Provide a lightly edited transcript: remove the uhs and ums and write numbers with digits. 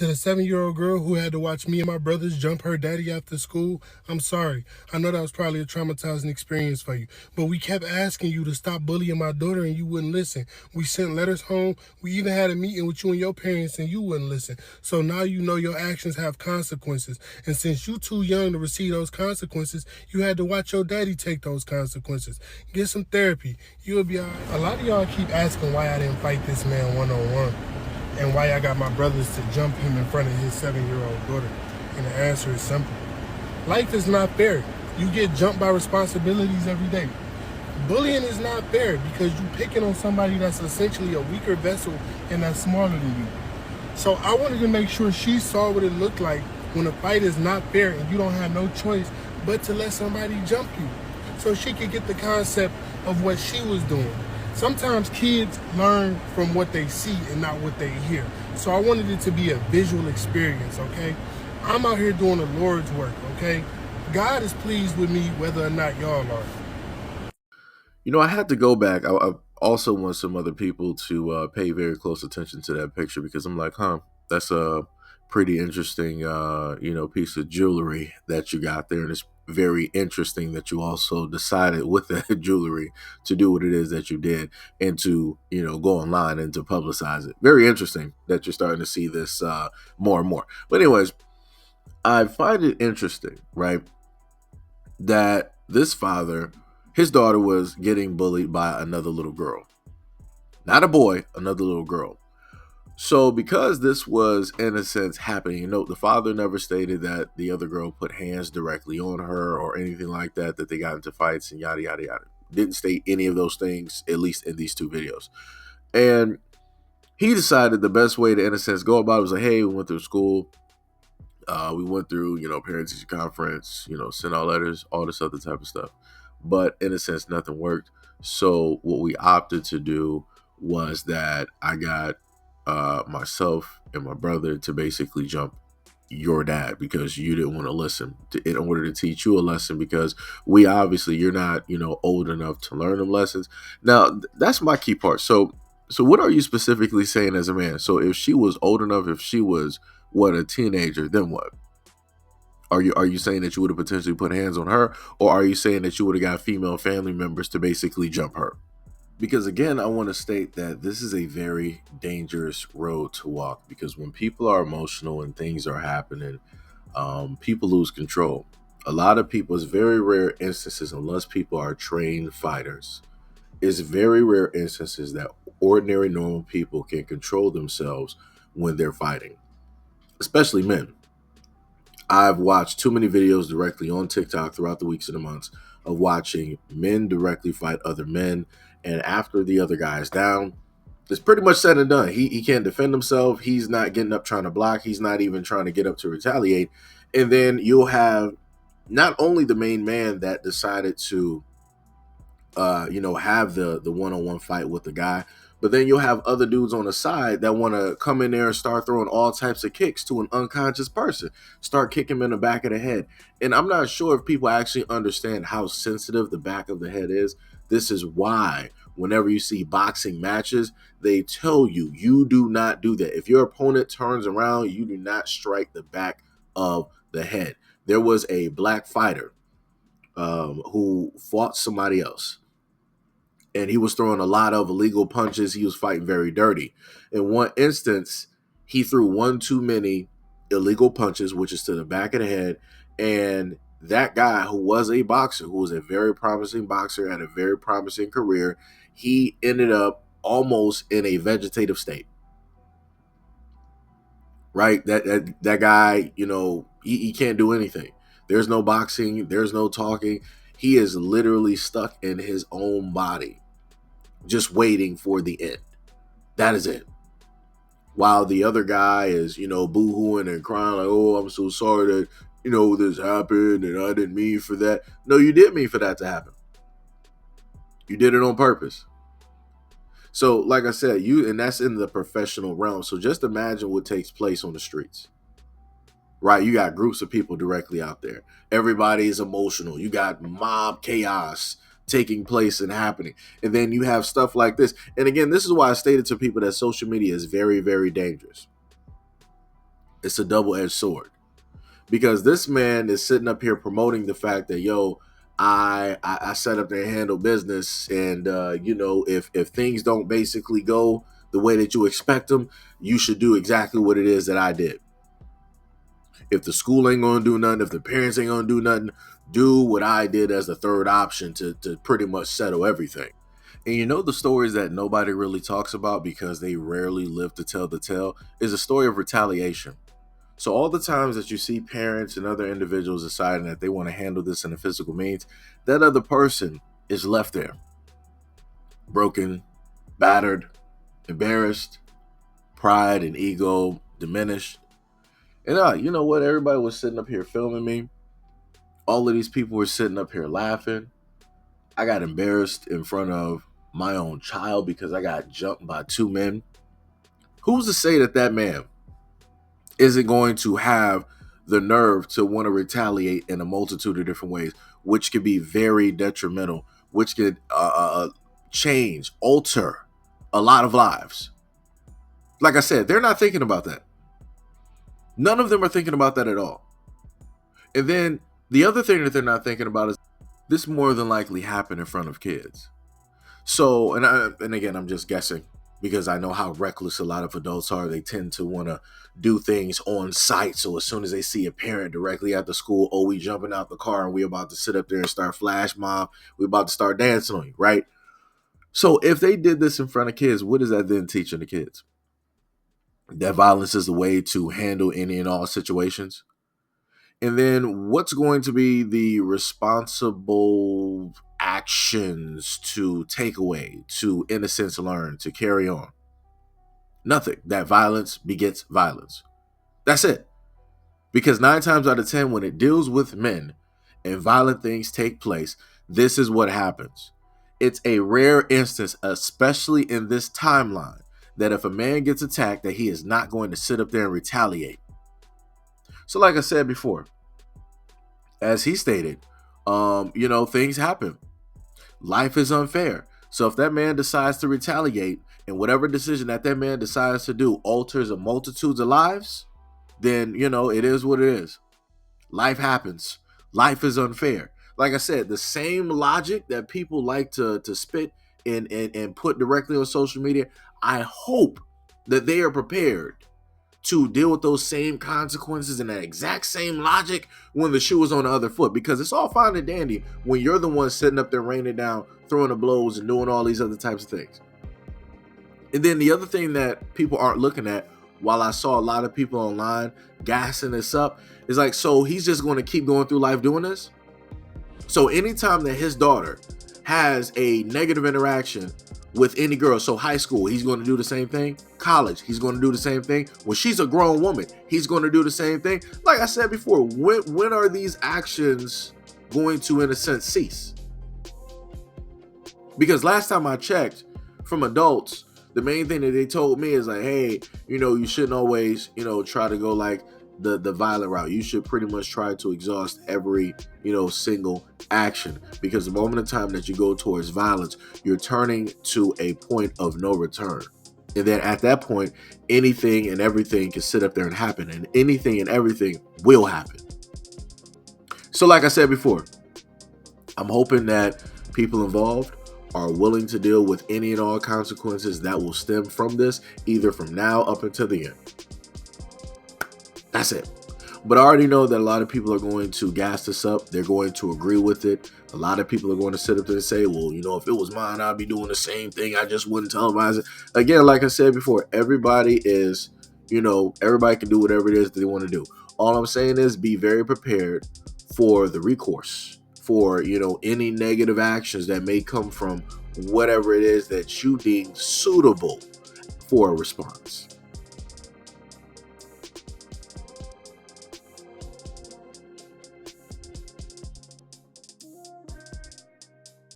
To the 7-year-old girl who had to watch me and my brothers jump her daddy after school, I'm sorry. I know that was probably a traumatizing experience for you. But we kept asking you to stop bullying my daughter and you wouldn't listen. We sent letters home. We even had a meeting with you and your parents and you wouldn't listen. So now you know your actions have consequences. And since you too young to receive those consequences, you had to watch your daddy take those consequences. Get some therapy. You'll be all right. A lot of y'all keep asking why I didn't fight this man one-on-one and why I got my brothers to jump him in front of his 7-year-old daughter. And the answer is simple. Life is not fair. You get jumped by responsibilities every day. Bullying is not fair because you're picking on somebody that's essentially a weaker vessel and that's smaller than you. So I wanted to make sure she saw what it looked like when a fight is not fair and you don't have no choice but to let somebody jump you, so she could get the concept of what she was doing. Sometimes kids learn from what they see and not what they hear. So I wanted it to be a visual experience, okay? I'm out here doing the Lord's work, okay? God is pleased with me whether or not y'all are. You know, I had to go back. I also want some other people to pay very close attention to that picture because I'm like, that's a pretty interesting, piece of jewelry that you got there. And it's very interesting that you also decided with that jewelry to do what it is that you did and to, go online and to publicize it. Very interesting that you're starting to see this more and more. But anyways, I find it interesting, right, that this father, his daughter was getting bullied by another little girl. Not a boy, another little girl. So because this was, in a sense, happening, the father never stated that the other girl put hands directly on her or anything like that, that they got into fights and yada, yada, yada. Didn't state any of those things, at least in these two videos. And he decided the best way to, in a sense, go about it was like, hey, we went through school. We went through, parent-teacher conference, sent out letters, all this other type of stuff. But in a sense, nothing worked. So what we opted to do was that I got myself and my brother to basically jump your dad because you didn't want to listen in order to teach you a lesson, because you're not, old enough to learn them lessons. Now, that's my key part. So what are you specifically saying as a man? So if she was old enough, if she was a teenager, then what? Are you saying that you would have potentially put hands on her, or are you saying that you would have got female family members to basically jump her? Because again, I want to state that this is a very dangerous road to walk, because when people are emotional and things are happening, people lose control. A lot of people, it's very rare instances, unless people are trained fighters, it's very rare instances that ordinary normal people can control themselves when they're fighting, especially men. I've watched too many videos directly on TikTok throughout the weeks and the months of watching men directly fight other men. And after the other guy is down, it's pretty much said and done. He can't defend himself. He's not getting up trying to block. He's not even trying to get up to retaliate. And then you'll have not only the main man that decided to have the one-on-one fight with the guy, but then you'll have other dudes on the side that want to come in there and start throwing all types of kicks to an unconscious person, start kicking him in the back of the head. And I'm not sure if people actually understand how sensitive the back of the head is. This is why whenever you see boxing matches, they tell you, you do not do that. If your opponent turns around, you do not strike the back of the head. There was a black fighter who fought somebody else, and he was throwing a lot of illegal punches. He was fighting very dirty. In one instance, he threw one too many illegal punches, which is to the back of the head. And that guy, who was a boxer, who was a very promising boxer, had a very promising career, he ended up almost in a vegetative state. Right? That guy, he can't do anything. There's no boxing. There's no talking. He is literally stuck in his own body, just waiting for the end. That is it. While the other guy is, boo-hooing and crying like, oh, I'm so sorry that, this happened and I didn't mean for that. No, you did mean for that to happen. You did it on purpose. So, like I said, and that's in the professional realm. So just imagine what takes place on the streets. Right? You got groups of people directly out there. Everybody is emotional. You got mob chaos taking place and happening. And then you have stuff like this. And again, this is why I stated to people that social media is very, very dangerous. It's a double-edged sword because this man is sitting up here promoting the fact that, yo, I set up there and handle business, and if things don't basically go the way that you expect them, you should do exactly what it is that I did. If the school ain't gonna do nothing, if the parents ain't gonna do nothing, do what I did as the third option to pretty much settle everything. And you know, the stories that nobody really talks about because they rarely live to tell the tale is a story of retaliation. So all the times that you see parents and other individuals deciding that they want to handle this in a physical means, that other person is left there, broken, battered, embarrassed, pride and ego diminished. And you know what? Everybody was sitting up here filming me. All of these people were sitting up here laughing. I got embarrassed in front of my own child because I got jumped by two men. Who's to say that that man isn't going to have the nerve to want to retaliate in a multitude of different ways, which could be very detrimental, which could change, alter a lot of lives? Like I said, they're not thinking about that. None of them are thinking about that at all. And then the other thing that they're not thinking about is this more than likely happened in front of kids. So, and again, I'm just guessing because I know how reckless a lot of adults are. They tend to want to do things on site. So as soon as they see a parent directly at the school, oh, we jumping out the car and we about to sit up there and start flash mob. We about to start dancing on you, right? So if they did this in front of kids, what is that then teaching the kids? That violence is the way to handle any and all situations. And then what's going to be the responsible actions to take away, to, in a sense, learn, to carry on? Nothing. That violence begets violence. That's it. Because 9 times out of 10, when it deals with men and violent things take place, this is what happens. It's a rare instance, especially in this timeline, that if a man gets attacked, that he is not going to sit up there and retaliate. So like I said before, as he stated, things happen. Life is unfair. So if that man decides to retaliate and whatever decision that man decides to do alters a multitudes of lives, then, it is what it is. Life happens. Life is unfair. Like I said, the same logic that people like to spit and put directly on social media, I hope that they are prepared to deal with those same consequences and that exact same logic when the shoe is on the other foot. Because it's all fine and dandy when you're the one sitting up there raining down, throwing the blows and doing all these other types of things. And then the other thing that people aren't looking at, while I saw a lot of people online gassing this up, is like, so he's just going to keep going through life doing this? So anytime that his daughter has a negative interaction with any girl, so high school, he's going to do the same thing. College, he's going to do the same thing. When she's a grown woman, he's going to do the same thing. Like I said before, when are these actions going to, in a sense, cease? Because last time I checked, from adults, the main thing that they told me is like, hey, you shouldn't always, try to go like the violent route. You should pretty much try to exhaust every, single action, because the moment in time that you go towards violence, you're turning to a point of no return. And then at that point, anything and everything can sit up there and happen, and anything and everything will happen. So like I said before, I'm hoping that people involved are willing to deal with any and all consequences that will stem from this, either from now up until the end. That's it. But I already know that a lot of people are going to gas this up. They're going to agree with it. A lot of people are going to sit up there and say, well, if it was mine, I'd be doing the same thing. I just wouldn't televise it. Again, like I said before, everybody is, everybody can do whatever it is that they want to do. All I'm saying is be very prepared for the recourse, for, any negative actions that may come from whatever it is that you deem suitable for a response.